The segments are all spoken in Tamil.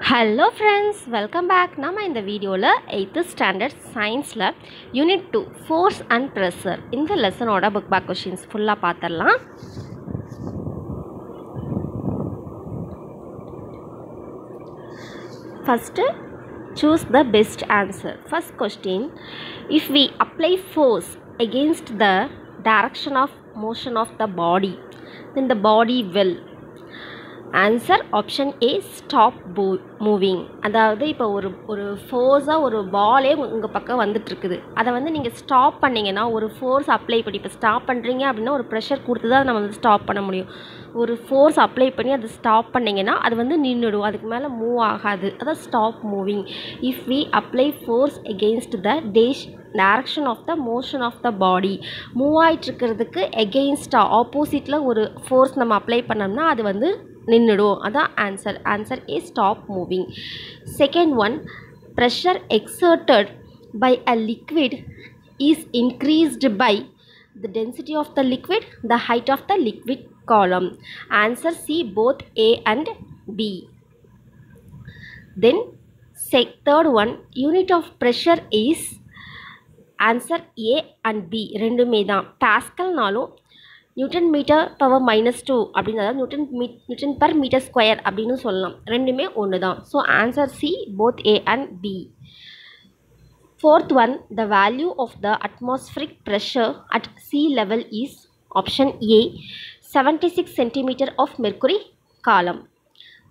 Hello friends, welcome back. நம்ம இந்த வீடியோவில் 8th ஸ்டாண்டர்ட் சயின்ஸில் யூனிட் 2 ஃபோர்ஸ் அண்ட் ப்ரெஷர் இந்த லெசனோட புக் பேக் கொஷின்ஸ் ஃபுல்லாக பார்த்துடலாம். First, choose the best answer. First question, if we apply force against the direction of motion of the body, then the body will. Answer option A stop moving. அதாவது இப்போ ஒரு ஃபோர்ஸாக ஒரு பாலே உங்கள் பக்கம் வந்துட்டுருக்குது, அதை வந்து நீங்கள் ஸ்டாப் பண்ணிங்கன்னா ஒரு ஃபோர்ஸ் அப்ளை பண்ணி இப்போ ஸ்டாப் பண்ணுறீங்க அப்படின்னா ஒரு ப்ரெஷர் கொடுத்து தான் நம்ம வந்து ஸ்டாப் பண்ண முடியும். ஒரு ஃபோர்ஸ் அப்ளை பண்ணி அதை ஸ்டாப் பண்ணிங்கன்னா அது வந்து நின்றுடும், அதுக்கு மேலே மூவ் ஆகாது. அதான் stop moving. If we apply force against the direction of the motion of the body, move ஆகிட்டுருக்கிறதுக்கு எகெயின்ஸ்டாக ஆப்போசிட்டில் ஒரு ஃபோர்ஸ் நம்ம அப்ளை பண்ணோம்னா அது வந்து நின்றுடும். அதான் answer. Answer is stop moving. Second one, pressure exerted by a liquid is increased by the density of the liquid, the height of the liquid column. Answer C, both A and B. Then third one, unit of pressure is answer A and B ரெண்டுமே தான். பாஸ்கல்னாலும் நியூட்டன் மீட்டர் பவர் -2 அப்படின்னு, அதாவது நியூட்டன் பர் மீட்டர் ஸ்கொயர் அப்படின்னு சொல்லலாம். ரெண்டுமே ஒன்று தான். So answer C, both A and B. Fourth one, the value of the atmospheric pressure at sea level is option A, 76 cm of mercury column.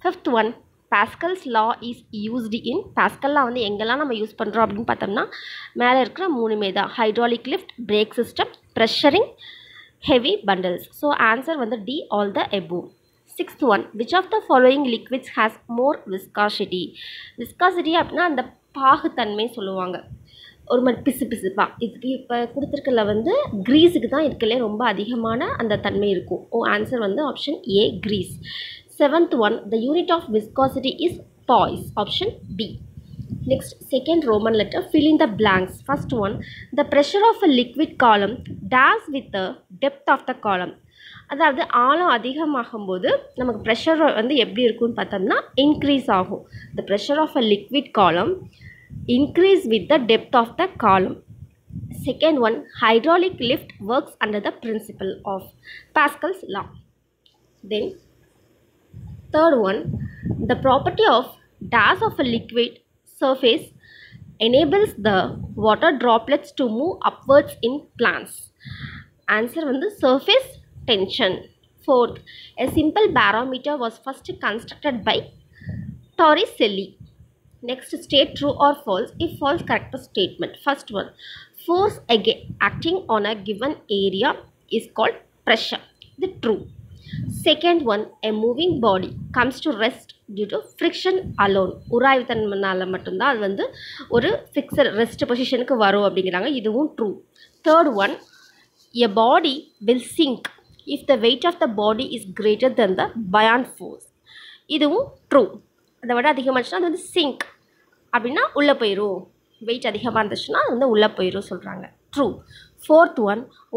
Fifth one, Pascal's law is used in, Pascal law வந்து எங்கெல்லாம் நம்ம யூஸ் பண்ணுறோம் அப்படின்னு பார்த்தோம்னா மேலே இருக்கிற மூணுமே தான். Hydraulic lift, brake system, pressuring, heavy bundles. So answer வந்து D, all the above. Sixth one, which of the following liquids has more viscosity? Viscosity அப்படின்னா அந்த பாகுத்தன்மை சொல்லுவாங்க, ஒரு மாதிரி பிசு பிசுப்பா. இதுக்கு இப்போ கொடுத்துருக்கல வந்து க்ரீஸுக்கு தான் இருக்கலே ரொம்ப அதிகமான அந்த தன்மை இருக்கும். ஆன்சர் வந்து option A, grease. Seventh one, the unit of viscosity is poise. Option B. Next, second Roman letter, fill in the blanks. First one, the pressure of a liquid column dash with the depth of the column. அதாவது ஆழம் அதிகமாகும்போது நமக்கு ப்ரெஷர் வந்து எப்படி இருக்குன்னு பார்த்தோம்னா இன்க்ரீஸ் ஆகும். The pressure of a liquid column increase with the depth of the column. Second one, hydraulic lift works under the principle of Pascal's law. Then third one, the property of dash of a liquid surface enables the water droplets to move upwards in plants. Answer வந்து surface tension. Fourth, a simple barometer was first constructed by Torricelli. Next, state true or false. If false, correct the statement. First one, force acting on a given area is called pressure. The true. Second one, a moving body comes to rest due to friction alone. உராய்வுத்தன்மைனால மட்டும்தான் அது வந்து ஒரு ஃபிக்ஸட் ரெஸ்ட் பொசிஷனுக்கு வரும் அப்படிங்கிறாங்க. இதுவும் true. Third one, a body will sink if the weight of the body is greater than the buoyant force. இதுவும் ட்ரூ. அதை விட அதிகமாச்சுன்னா அது வந்து சிங்க் அப்படின்னா உள்ளே போயிடும். வெயிட் அதிகமாக இருந்துச்சுன்னா அது வந்து உள்ளே போயிடும் சொல்கிறாங்க. True. Fourth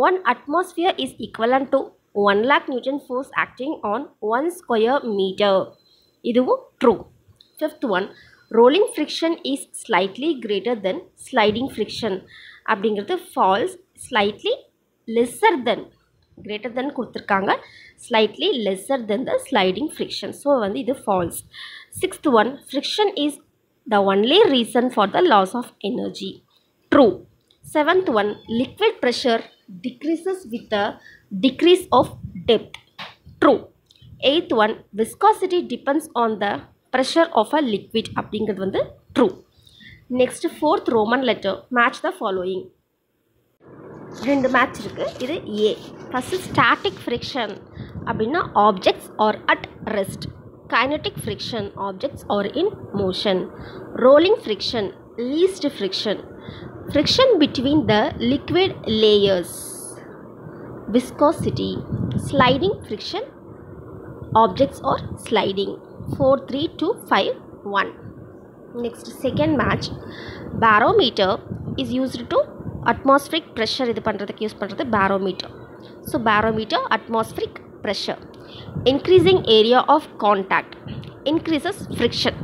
one atmosphere is equivalent to 1 lakh Newton force acting on 1 square meter. இதுவும் true. Fifth one, rolling friction is slightly greater than sliding friction அப்படிங்கிறது false. Slightly lesser than, greater than கொடுத்துருக்காங்க, slightly lesser than the sliding friction. So வந்து இது false. Sixth one, friction is the only reason for the loss of energy. True. Seventh one, liquid pressure decreases with the decrease of depth. True. Eighth one, viscosity depends on the pressure of a liquid அப்படிங்கிறது வந்து true. Next, fourth Roman letter, match the following. ரெண்டு மேட்ச் இருக்குது, இது A. ஃபஸ்ட்டு ஸ்டாட்டிக் ஃப்ரிக்ஷன் அப்படின்னா objects R at rest. Kinetic friction, objects R in motion. Rolling friction, least friction. Friction between the liquid layers. Viscosity. Sliding friction, objects are sliding. 4, 3, 2, 5, 1. Next, second match, barometer is used to atmospheric pressure. இது பண்ணுறதுக்கு யூஸ் பண்ணுறது barometer. So barometer, atmospheric pressure. Increasing area of contact increases friction.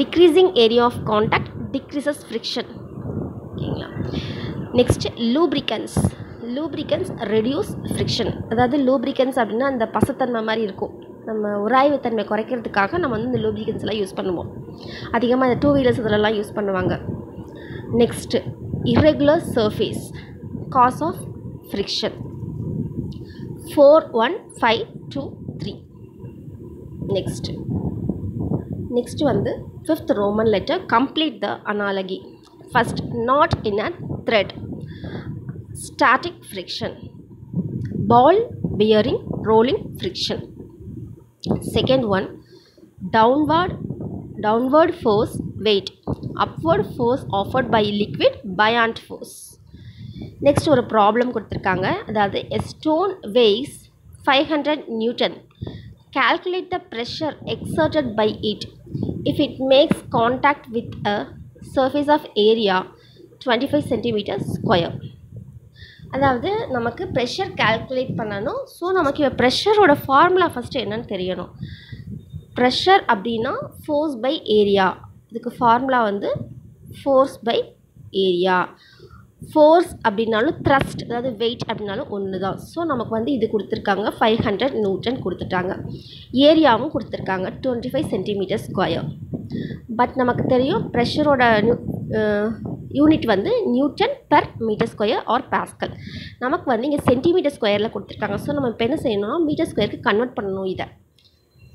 Decreasing area of contact decreases friction. ஓகேங்களா. Next lubricants. Lubricants reduce friction. அதாவது லூப்ரிகன்ஸ் அப்படின்னா அந்த பசத்தன்மை மாதிரி இருக்கும், நம்ம உராய்வுத்தன்மை குறைக்கிறதுக்காக நம்ம வந்து இந்த லூப்ரிகன்ஸ்லாம் யூஸ் பண்ணுவோம். அதிகமாக இந்த 2 வீலர்ஸ் இதிலலாம் யூஸ் பண்ணுவாங்க. Next irregular surface cause of friction. 4 1 5 2 3. next வந்து 5th Roman letter complete the analogy. First, knot in a thread, static friction. Ball bearing rolling friction. Second one, downward force weight, upward force offered by liquid buoyant force. Next ஒரு ப்ராப்ளம் கொடுத்துருக்காங்க. அதாவது a stone weighs 500 Newton. Calculate the pressure exerted by it if it makes contact with a surface of area 25 centimeters square. அதாவது நமக்கு ப்ரெஷர் கால்குலேட் பண்ணணும். ஸோ நமக்கு இப்போ ப்ரெஷரோட ஃபார்முலா ஃபஸ்ட்டு என்னன்னு தெரியணும். ப்ரெஷர் அப்படின்னா ஃபோர்ஸ் பை ஏரியா. இதுக்கு ஃபார்முலா வந்து ஃபோர்ஸ் பை ஏரியா. ஃபோர்ஸ் அப்படின்னாலும் த்ரஸ்ட், அதாவது வெயிட் அப்படின்னாலும் ஒன்று தான். ஸோ நமக்கு வந்து இது கொடுத்துருக்காங்க 500 நியூட்டன் கொடுத்துட்டாங்க. ஏரியாவும் கொடுத்துருக்காங்க 25 சென்டிமீட்டர் ஸ்கொயர். பட் நமக்கு தெரியும் ப்ரெஷரோட யூனிட் வந்து newton per metre square or pascal. நமக்கு வந்து இங்கே சென்டிமீட்டர் ஸ்கொயரில் கொடுத்துருக்காங்க. ஸோ நம்ம இப்போ என்ன செய்யணும்னா மீட்டர் ஸ்கொயருக்கு கன்வெர்ட் பண்ணணும். இதை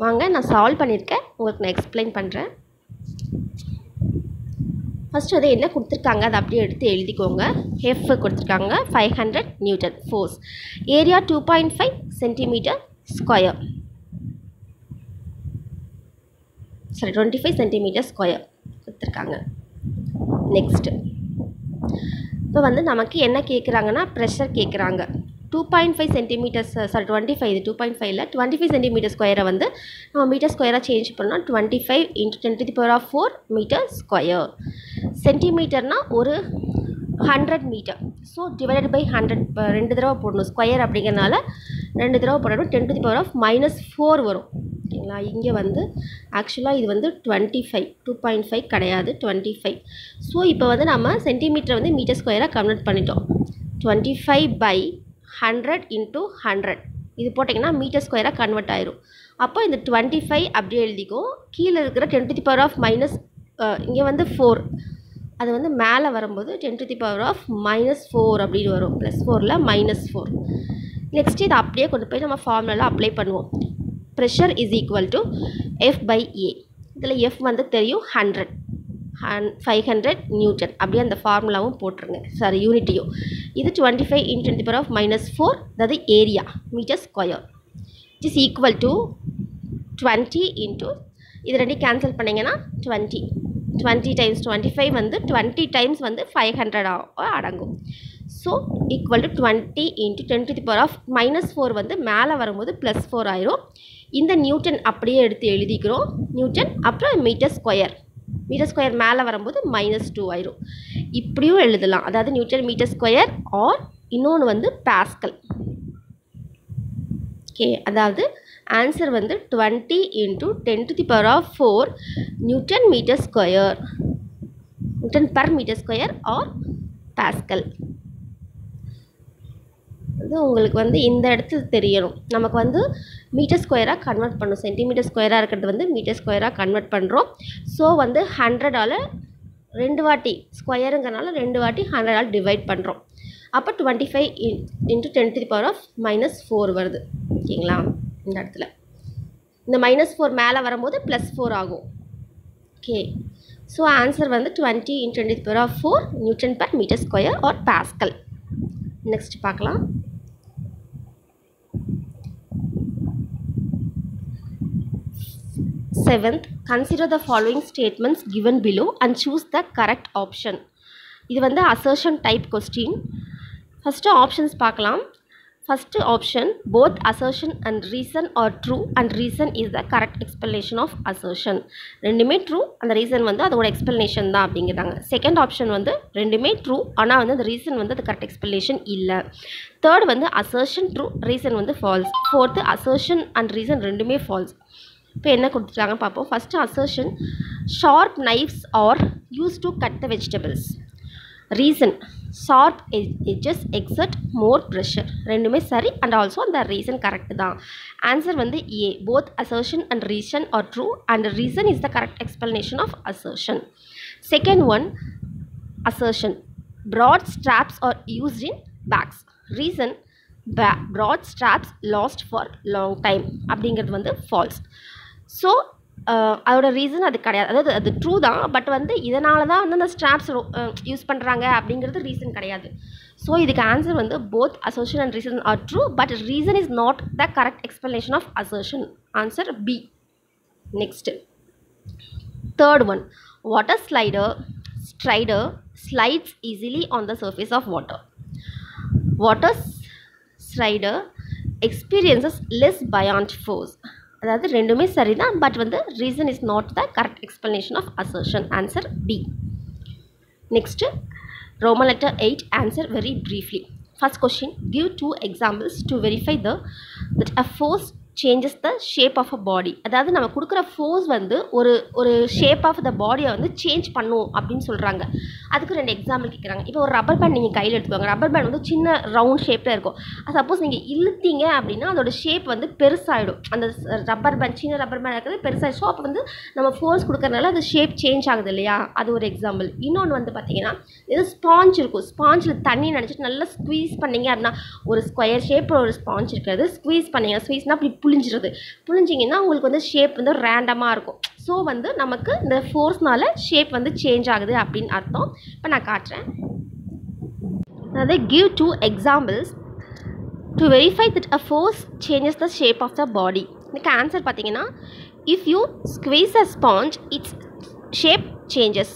வாங்க நான் சால்வ் பண்ணியிருக்கேன், உங்களுக்கு நான் எக்ஸ்பிளைன் பண்ணுறேன். ஃபஸ்ட்டு வந்து என்ன கொடுத்துருக்காங்க அதை அப்படியே எடுத்து எழுதிக்கோங்க. எஃப் கொடுத்துருக்காங்க 500 Newton force, area 2.5 centimetre square, sorry 25 centimetre square கொடுத்துருக்காங்க. நெக்ஸ்ட்டு இப்போ வந்து நமக்கு என்ன கேட்குறாங்கன்னா ப்ரெஷர் கேட்குறாங்க. 2.5 சென்டிமீட்டர்ஸ், சாரி 25, இது 2.5ல் 25 சென்டிமீட்டர் ஸ்கொயரை வந்து நம்ம மீட்டர் ஸ்கொயராக சேஞ்ச் பண்ணால் 25 × 10⁴ மீட்டர் ஸ்கொயர். சென்டிமீட்டர்னால் ஒரு 100 மீட்டர். ஸோ டிவைடட் பை 100, 2 தடவை போடணும். ஸ்கொயர் அப்படிங்கிறனால 2 தடவை போடணும். 10⁴ வரும். ஓகேங்களா. இங்கே வந்து ஆக்சுவலாக இது வந்து 25, 2.5 கிடையாது 25. ஸோ இப்போ வந்து நம்ம சென்டிமீட்டரை வந்து மீட்டர் ஸ்கொயராக கன்வெர்ட் பண்ணிட்டோம். 25/100 × 100 இது போட்டிங்கன்னா மீட்டர் ஸ்கொயராக கன்வெர்ட் ஆயிரும். அப்போ இந்த 25 அப்படியே எழுதிக்கும். கீழே இருக்கிற 10⁻⁻, இங்கே வந்து 4, அது வந்து மேலே வரும்போது 10⁻⁻4 அப்படின்னு வரும். +4ல் -4. நெக்ஸ்ட் இதை அப்படியே கொண்டு போய் நம்ம ஃபார்முலாவில் அப்ளை பண்ணுவோம். Pressure is equal to F/A. இதில் F வந்து தெரியும் 100, 500 நியூட்டன். அப்படியே அந்த ஃபார்முலாவும் போட்டுருங்க, சாரி யூனிட்டையும். இது 25 × 10⁻⁴, அதாவது area metre square. It is equal to 20 × இது ரெண்டையும் கேன்சல் பண்ணிங்கன்னா 20 டைம்ஸ் 25 வந்து 20 டைம்ஸ் வந்து 500 அடங்கும். ஸோ ஈக்குவல் டு 20 × 10⁻⁻4 வந்து மேலே வரும்போது +4 ஆயிரும். இந்த நியூட்டன் அப்படியே எடுத்து எழுதிக்கிறோம். நியூட்டன் அப்புறம் மீட்டர் ஸ்கொயர், மீட்டர் ஸ்கொயர் மேலே வரும்போது -2 ஆயிரும். இப்படியும் எழுதலாம், அதாவது நியூட்டன் மீட்டர் ஸ்கொயர் ஆர் இன்னொன்று வந்து பாஸ்கல். ஓகே, அதாவது ஆன்சர் வந்து 20 × 10⁴ newton metre square, newton per metre square or pascal. அது உங்களுக்கு வந்து இந்த இடத்துல தெரியணும். நமக்கு வந்து மீட்டர் ஸ்கொயராக கன்வெர்ட் பண்ணும். சென்டிமீட்டர் ஸ்கொயராக இருக்கிறது வந்து மீட்டர் ஸ்கொயராக கன்வெர்ட் பண்ணுறோம். ஸோ வந்து 100ஆல் 2 வாட்டி, ஸ்கொயருங்கிறனால 2 வாட்டி 100ஆல் டிவைட் பண்ணுறோம். அப்போ 25 × 10⁻⁻4 வருது. ஓகேங்களா. இந்த இடத்துல இந்த -4 மேலே வரும்போது +4 ஆகும். ஓகே, ஸோ ஆன்சர் வந்து 20 × 10⁻⁴ newton per metre square or pascal. Next பார்க்கலாம். Seventh, consider the following statements given below and choose the correct option. இது வந்து assertion type question. First options பார்க்கலாம். First option, both assertion and reason are true and reason is the correct explanation of assertion. ரெண்டுமே true, அந்த reason வந்து அதோட explanation தான் அப்படிங்கிறாங்க. Second option வந்து ரெண்டுமே true, ஆனால் வந்து அந்த reason வந்து அது correct explanation இல்லை. Third வந்து assertion true, reason வந்து false. Fourth, assertion and reason ரெண்டுமே false. இப்போ என்ன கொடுத்துட்டாங்க பார்ப்போம். First assertion, Sharp knives are used to cut the vegetables. Reason, sharp edges exert more pressure. ரெண்டுமே சரி and also அந்த reason correct தான். Answer வந்து A. Both assertion and reason are true and reason is the correct explanation of assertion. Second one, assertion. Broad straps are used in bags. Reason, broad straps last for long time. அப்படிங்கிறது வந்து false. ஸோ அதோட ரீசன் அது கிடையாது. அதாவது அது ட்ரூ தான், பட் வந்து இதனால தான் வந்து அந்த ஸ்ட்ராப்ஸ் யூஸ் பண்ணுறாங்க அப்படிங்கிறது ரீசன் கிடையாது. ஸோ இதுக்கு ஆன்சர் வந்து both assertion and reason are true, but reason is not the correct explanation of assertion. Answer B. Next third one, water strider slides easily on the surface of water. Water strider experiences less buoyant force. அதாவது ரெண்டுமே சரிதான், பட் வந்து reason is not the correct explanation of assertion. Answer B. Next Roman letter 8, answer very briefly. First question, give 2 examples to verify that a force changes the shape of a body. அதாவது நம்ம கொடுக்குற ஃபோர்ஸ் வந்து ஒரு ஷேப் ஆஃப் த பாடியை வந்து சேஞ்ச் பண்ணும் அப்படின்னு சொல்கிறாங்க. அதுக்கு 2 எக்ஸாம்பிள் கேட்குறாங்க. இப்போ ஒரு ரப்பர் பேண்ட் நீங்கள் கையில் எடுத்துக்கோங்க. ரப்பர் பேண்ட் வந்து சின்ன ரவுண்ட் ஷேப்பில் இருக்கும். சப்போஸ் நீங்கள் இழுத்தீங்க அப்படின்னா அதோட ஷேப் வந்து பெருசாகிடும். அந்த ரப்பர் பேண்ட் சின்ன ரப்பர் பேண்ட் இருக்கிறது பெருசாகிடும். ஸோ அப்போ வந்து நம்ம ஃபோர்ஸ் கொடுக்கறதுனால அது ஷேப் சேஞ்ச் ஆகுது இல்லையா, அது ஒரு எக்ஸாம்பிள். இன்னொன்று வந்து பார்த்தீங்கன்னா இது ஸ்பாஞ்ச் இருக்கும். ஸ்பாஞ்சில் தண்ணி நினச்சிட்டு நல்லா ஸ்குவீஸ் பண்ணிங்க அப்படின்னா ஒரு ஸ்கொயர் ஷேப் ஒரு ஸ்பாஞ்ச் இருக்கிறது. ஸ்குவீஸ் பண்ணிங்க, ஸ்குவீஸ்னால் அப்படி புழிஞ்சிங்கன்னா உங்களுக்கு வந்து ஷேப் வந்து ரேண்டமாக இருக்கும். ஸோ வந்து நமக்கு இந்த ஃபோர்ஸ்னால ஷேப் வந்து சேஞ்ச் ஆகுது அப்படின்னு அர்த்தம். இப்போ நான் காட்டுறேன். அதாவது give 2 examples to verify that a force changes the shape of the body. இதுக்கு ஆன்சர் பார்த்தீங்கன்னா, if you squeeze a sponge its shape changes,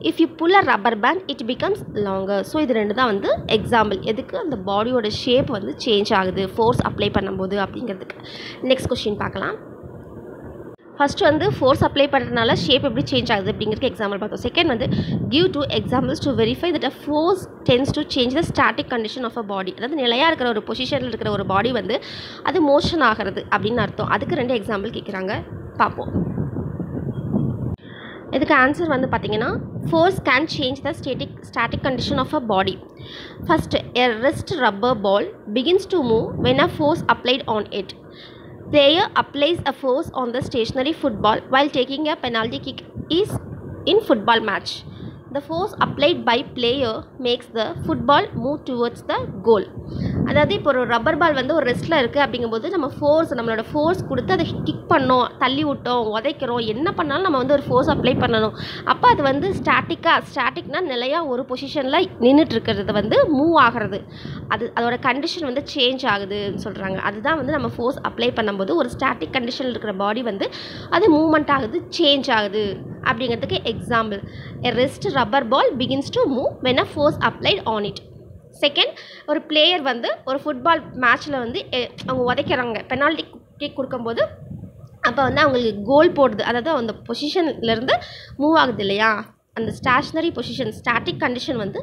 if you pull a rubber band it becomes longer. So இது 2 தான் வந்து எக்ஸாம்பிள் எதுக்கு அந்த பாடியோட ஷேப் வந்து சேஞ்ச் ஆகுது ஃபோர்ஸ் அப்ளை பண்ணும்போது அப்படிங்கிறதுக்கு. நெக்ஸ்ட் கொஸ்டின் பார்க்கலாம். ஃபஸ்ட்டு வந்து ஃபோர்ஸ் அப்ளை பண்ணுறதுனால ஷேப் எப்படி சேஞ்ச் ஆகுது அப்படிங்கிறதுக்கு எக்ஸாம்பிள் பார்த்தோம். செகண்ட் வந்து give 2 examples to verify that a force tends to change the static condition of a body. அதாவது நிலையாக இருக்கிற ஒரு பொசிஷனில் இருக்கிற ஒரு பாடி வந்து அது மோஷன் ஆகிறது அப்படின்னு அர்த்தம். அதுக்கு 2 எக்ஸாம்பிள் கேட்குறாங்க, பார்ப்போம். இதுக்கு ஆன்சர் வந்து பார்த்தீங்கன்னா, force can change the static condition of a body. First, a wrist rubber ball begins to move when a force applied on it. Player applies a force on the stationary football while taking a penalty kick is in football match. The force applied by player makes the football move towards the goal. அதாவது இப்போ ஒரு ரப்பர் பால் வந்து ஒரு ரெஸ்ட்டில் இருக்குது அப்படிங்கும்போது நம்ம நம்மளோட ஃபோர்ஸ் கொடுத்து அதை கிக் பண்ணோம், தள்ளி விட்டோம், உதைக்கிறோம், என்ன பண்ணாலும் நம்ம வந்து ஒரு ஃபோர்ஸ் அப்ளை பண்ணணும். அப்போ அது வந்து ஸ்டாட்டிக்னா நிலையாக ஒரு பொசிஷனில் நின்றுட்டுருக்கிறது வந்து மூவ் ஆகிறது, அதோட கண்டிஷன் வந்து சேஞ்ச் ஆகுதுன்னு சொல்கிறாங்க. அதுதான் வந்து நம்ம ஃபோர்ஸ் அப்ளை பண்ணும்போது ஒரு ஸ்டாட்டிக் கண்டிஷனில் இருக்கிற பாடி வந்து அது மூவ்மெண்ட் ஆகுது, சேஞ்ச் ஆகுது அப்படிங்கிறதுக்கு example. A wrist rubber ball begins to move when a force applied on it. Second, ஒரு பிளேயர் வந்து ஒரு ஃபுட்பால் மேட்ச்சில் வந்து அவங்க உதைக்கிறாங்க, பெனால்ட்டி கிக் கொடுக்கும்போது அப்போ வந்து அவங்களுக்கு கோல் போடுது. அதாவது அந்த பொசிஷன்லேருந்து மூவ் ஆகுது இல்லையா, அந்த ஸ்டாஷ்னரி பொசிஷன் ஸ்டாட்டிக் கண்டிஷன் வந்து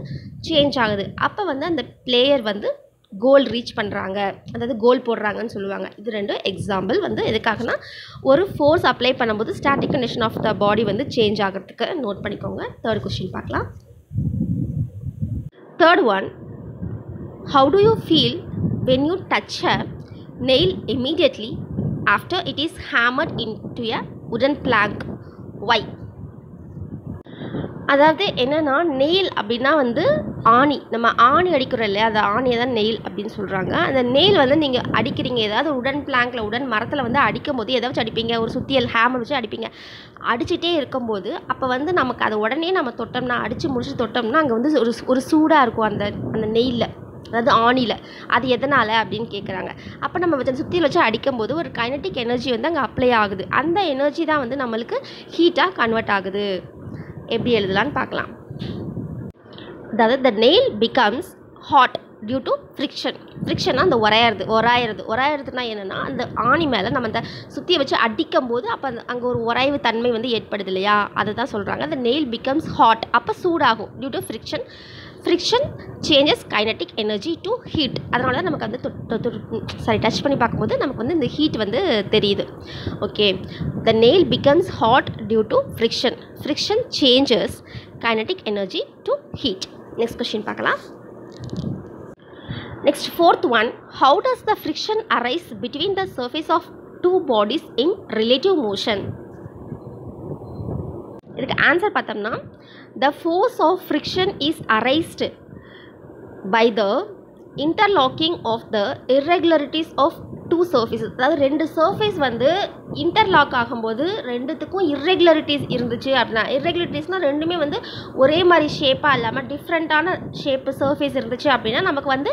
சேஞ்ச் ஆகுது. அப்போ வந்து அந்த பிளேயர் வந்து கோல் ரீச் பண்ணுறாங்க, அதாவது கோல் போடுறாங்கன்னு சொல்லுவாங்க. இது 2 எக்ஸாம்பிள் வந்து எதுக்காகனா ஒரு ஃபோர்ஸ் அப்ளை பண்ணும்போது ஸ்டாட்டிக் கண்டிஷன் ஆஃப் த பாடி வந்து சேஞ்ச் ஆகிறதுக்கு நோட் பண்ணிக்கோங்க. தேர்ட் கொஸ்டின் பார்க்கலாம். Third one, how do you feel when you touch a nail immediately after it is hammered into a wooden plank? Why? அதாவது என்னென்னா, நெயில் அப்படின்னா வந்து ஆணி, நம்ம ஆணி அடிக்கிறோம் இல்லையா, அந்த ஆணியை தான் நெயில் அப்படின்னு சொல்கிறாங்க. அந்த நெயில் வந்து நீங்கள் அடிக்கிறீங்க, ஏதாவது உடன் பிளாங்கில் உடன் மரத்தில் வந்து அடிக்கும் போது ஏதாச்சும் அடிப்பீங்க, ஒரு சுத்தியல் ஹேமர் வச்சு அடிப்பீங்க. அடிச்சுட்டே இருக்கும்போது அப்போ வந்து நமக்கு அதை உடனே நம்ம தொட்டோம்னா, அடித்து முடிச்சு தொட்டோம்னா அங்கே வந்து ஒரு சூடாக இருக்கும் அந்த நெயிலில், அதாவது ஆணியில். அது எதனால் அப்படின்னு கேட்குறாங்க. அப்போ நம்ம வச்சு சுத்தியில் வச்சு அடிக்கும்போது ஒரு கைனட்டிக் எனர்ஜி வந்து அங்கே அப்ளை ஆகுது. அந்த எனர்ஜி தான் வந்து நம்மளுக்கு ஹீட்டாக கன்வெர்ட் ஆகுது. எப்படி எழுதலான்னு பார்க்கலாம். அதாவது the nail becomes hot due to friction. ஃப்ரிக்ஷனாக அந்த உராயிறதுனா என்னென்னா, அந்த ஆணி மேலே நம்ம அந்த சுற்றியை வச்சு அடிக்கும் போது அப்போ அங்கே ஒரு உராய்வு தன்மை வந்து ஏற்படுது இல்லையா, அதை தான் சொல்கிறாங்க. அந்த nail becomes hot, அப்போ சூடாகும். due to friction. Friction changes kinetic energy to heat. அதனால தான் நமக்கு வந்து டச் பண்ணி பார்க்கும்போது நமக்கு வந்து இந்த ஹீட் வந்து தெரியுது. Okay, the nail becomes hot due to friction. Friction changes kinetic energy to heat. Next question பார்க்கலாம். Next, fourth one, how does the friction arise between the surface of two bodies in relative motion? இதுக்கு ஆன்சர் பார்த்தோம்னா, the force of friction is arised by the interlocking of the irregularities of two surfaces. அதாவது ரெண்டு சர்ஃபேஸ் வந்து இன்டர்லாக் ஆகும்போது ரெண்டுத்துக்கும் இர்ரெகுலரிட்டிஸ் இருந்துச்சு அப்படின்னா, இர்ரெகுலரிட்டிஸ்னால் ரெண்டுமே வந்து ஒரே மாதிரி ஷேப்பாக இல்லாமல் டிஃப்ரெண்ட்டான ஷேப்பு சர்ஃபேஸ் இருந்துச்சு அப்படின்னா நமக்கு வந்து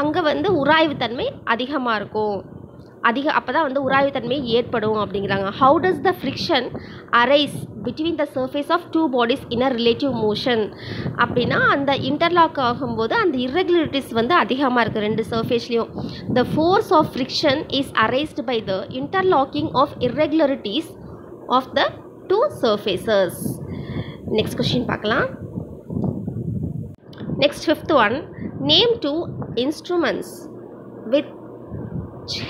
அங்கே வந்து உராய்வுத்தன்மை அதிகமாக இருக்கும். அப்போ தான் வந்து உராய்வுத்தன்மை ஏற்படும் அப்படிங்கிறாங்க. How does the friction arise between the surface of two bodies in a relative motion அப்படின்னா, அந்த இன்டர்லாக் ஆகும்போது அந்த இர்ரெகுலரிட்டிஸ் வந்து அதிகமாக இருக்குது ரெண்டு சர்ஃபேஸ்லேயும். The force of friction is arised by the interlocking of irregularities of the two surfaces. Next question பார்க்கலாம். Next fifth one, name two instruments with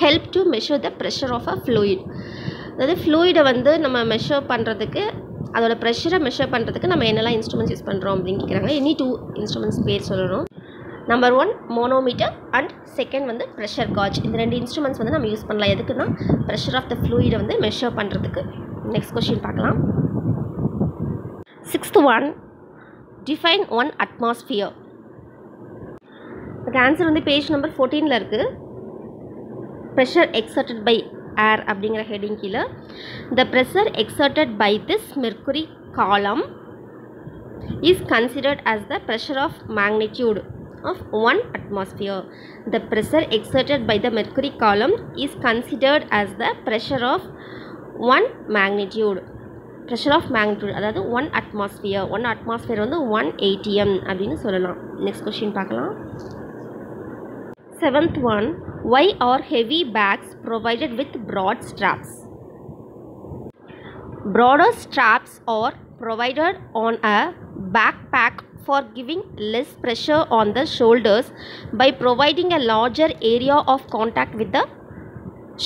help to measure the pressure of a fluid. அதாவது ஃப்ளூயிடை வந்து நம்ம மெஷர் பண்ணுறதுக்கு, அதோட ப்ரெஷரை மெஷர் பண்ணுறதுக்கு நம்ம என்னெல்லாம் இன்ஸ்ட்ருமெண்ட்ஸ் யூஸ் பண்ணுறோம் அப்படின்னு கேட்குறாங்க. எனி டூ இன்ஸ்ட்ருமெண்ட்ஸ் பேர் சொல்லணும். நம்பர் 1 மோனோமீட்டர் அண்ட் செகண்ட் வந்து ப்ரெஷர் காஜ். இந்த ரெண்டு இன்ஸ்ட்ருமெண்ட்ஸ் வந்து நம்ம யூஸ் பண்ணலாம். எதுக்குன்னா ப்ரெஷர் ஆஃப் த ஃப்ளூயிடை வந்து மெஷர் பண்ணுறதுக்கு. நெக்ஸ்ட் கொஸ்டின் பார்க்கலாம். Sixth one, define one atmosphere. அதுக்கு ஆன்சர் வந்து பேஜ் நம்பர் 14ல் இருக்குது. pressure exerted by air அப்படிங்கிற ஹெட்டிங் கீழே, the pressure exerted by this mercury column is considered as the pressure of magnitude of 1 atmosphere. The pressure exerted by the mercury column is considered as the pressure of 1 magnitude. pressure of magnitude அதாவது 1 atmosphere. 1 atmosphere வந்து 1 atm அப்படின்னு சொல்லலாம். நெக்ஸ்ட் கொஸ்டின் பார்க்கலாம். Seventh one, why are heavy bags provided with broad straps? Broader straps are provided on a backpack for giving less pressure on the shoulders by providing a larger area of contact with the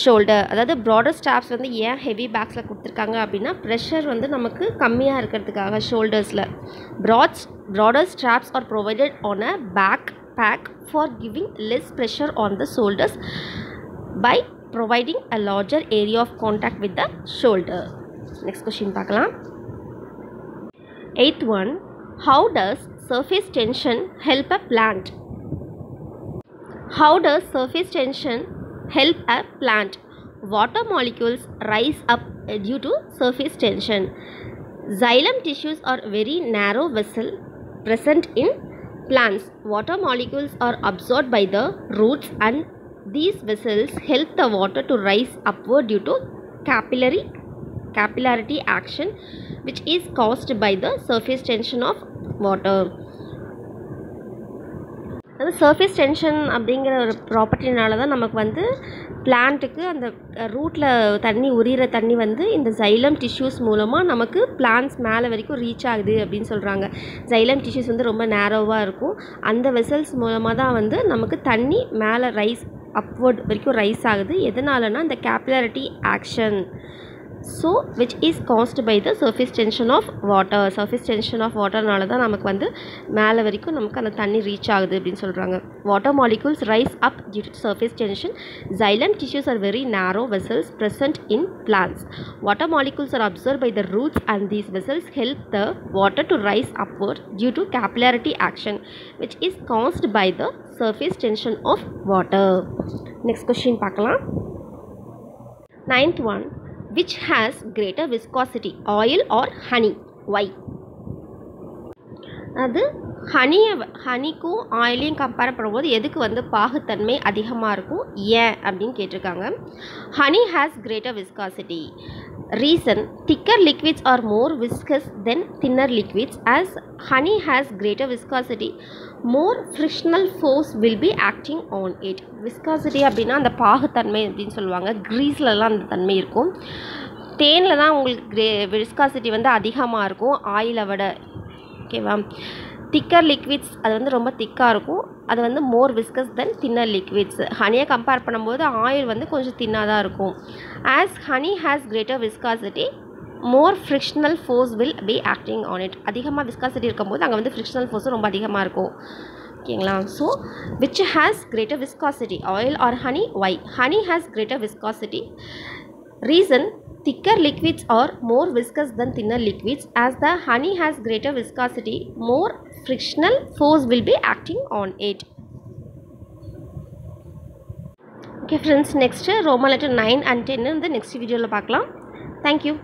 shoulder. அதாவது broader straps வந்து ஏன் ஹெவி பேக்ஸில் கொடுத்துருக்காங்க அப்படின்னா, ப்ரெஷர் வந்து நமக்கு கம்மியாக இருக்கிறதுக்காக ஷோல்டர்ஸில். broader straps are provided on a backpack for giving less pressure on the shoulders by providing a larger area of contact with the shoulder. Next question பார்க்கலாம். Eighth one, how does surface tension help a plant? How does surface tension help a plant? Water molecules rise up due to surface tension. Xylem tissues are very narrow vessel present in plants. Water molecules are absorbed by the roots and these vessels help the water to rise upward due to capillarity action which is caused by the surface tension of water. அது சர்ஃபேஸ் டென்ஷன் அப்படிங்கிற ஒரு ப்ராப்பர்ட்டினால தான் நமக்கு வந்து பிளான்ட்டுக்கு அந்த ரூட்டில் தண்ணி உரிகிற தண்ணி வந்து இந்த ஜைலம் டிஷ்யூஸ் மூலமாக நமக்கு பிளான்ட்ஸ் மேலே வரைக்கும் ரீச் ஆகுது அப்படின்னு சொல்கிறாங்க. ஜைலம் டிஷ்யூஸ் வந்து ரொம்ப நேரோவாக இருக்கும். அந்த வெசல்ஸ் மூலமாக தான் வந்து நமக்கு தண்ணி மேலே அப்வர்ட் வரைக்கும் ரைஸ் ஆகுது. எதனாலனா இந்த capillarity action, so which is caused by the surface tension of water. Surface tension of வாட்டர்னால தான் நமக்கு வந்து மேலே வரைக்கும் நமக்கு அந்த தண்ணி ரீச் ஆகுது அப்படின்னு சொல்கிறாங்க. Water molecules rise up due to surface tension. Xylem tissues are very narrow vessels present in plants. Water molecules are absorbed by the roots and these vessels help the water to rise upward due to capillarity action which is caused by the surface tension of water. Next question பார்க்கலாம். Ninth one, which has greater viscosity, oil or honey? Why? அது ஹனிக்கும் ஆயிலையும் கம்பேர் பண்ணும்போது எதுக்கு வந்து பாகுத்தன்மை அதிகமாக இருக்கும், ஏன் அப்படின்னு கேட்டிருக்காங்க. Honey has greater viscosity. Reason, thicker liquids are more viscous then thinner liquids. As honey has greater viscosity, more frictional force will be acting on it. Viscosity அப்படின்னா அந்த பாகுத்தன்மை அப்படின்னு சொல்லுவாங்க. க்ரீஸ்லலாம் அந்த தன்மை இருக்கும். தேனில் தான் உங்களுக்கு விஸ்காசிட்டி வந்து அதிகமாக இருக்கும் ஆயிலை விட. ஓகேவா? திக்கர் லிக்விட்ஸ் அது வந்து ரொம்ப திக்காக இருக்கும், அது வந்து மோர் விஸ்கஸ் தென் தின்னர் லிக்விட்ஸ். ஹனியை கம்பேர் பண்ணும்போது ஆயில் வந்து கொஞ்சம் தின்னாக தான் இருக்கும். As honey has greater viscosity more frictional force will be acting on it. அதிகமாக விஸ்காசிட்டி இருக்கும்போது அங்கே வந்து ஃப்ரிக்ஷனல் ஃபோர்ஸும் ரொம்ப அதிகமாக இருக்கும். ஓகேங்களா? So which has greater viscosity, oil or honey? Why honey has greater viscosity. Reason thicker liquids are more viscous than thinner liquids. As the honey has greater viscosity, more frictional force will be acting on it. Okay friends, next Roman letter 9 and 10 in the next video la paakalam. Thank you.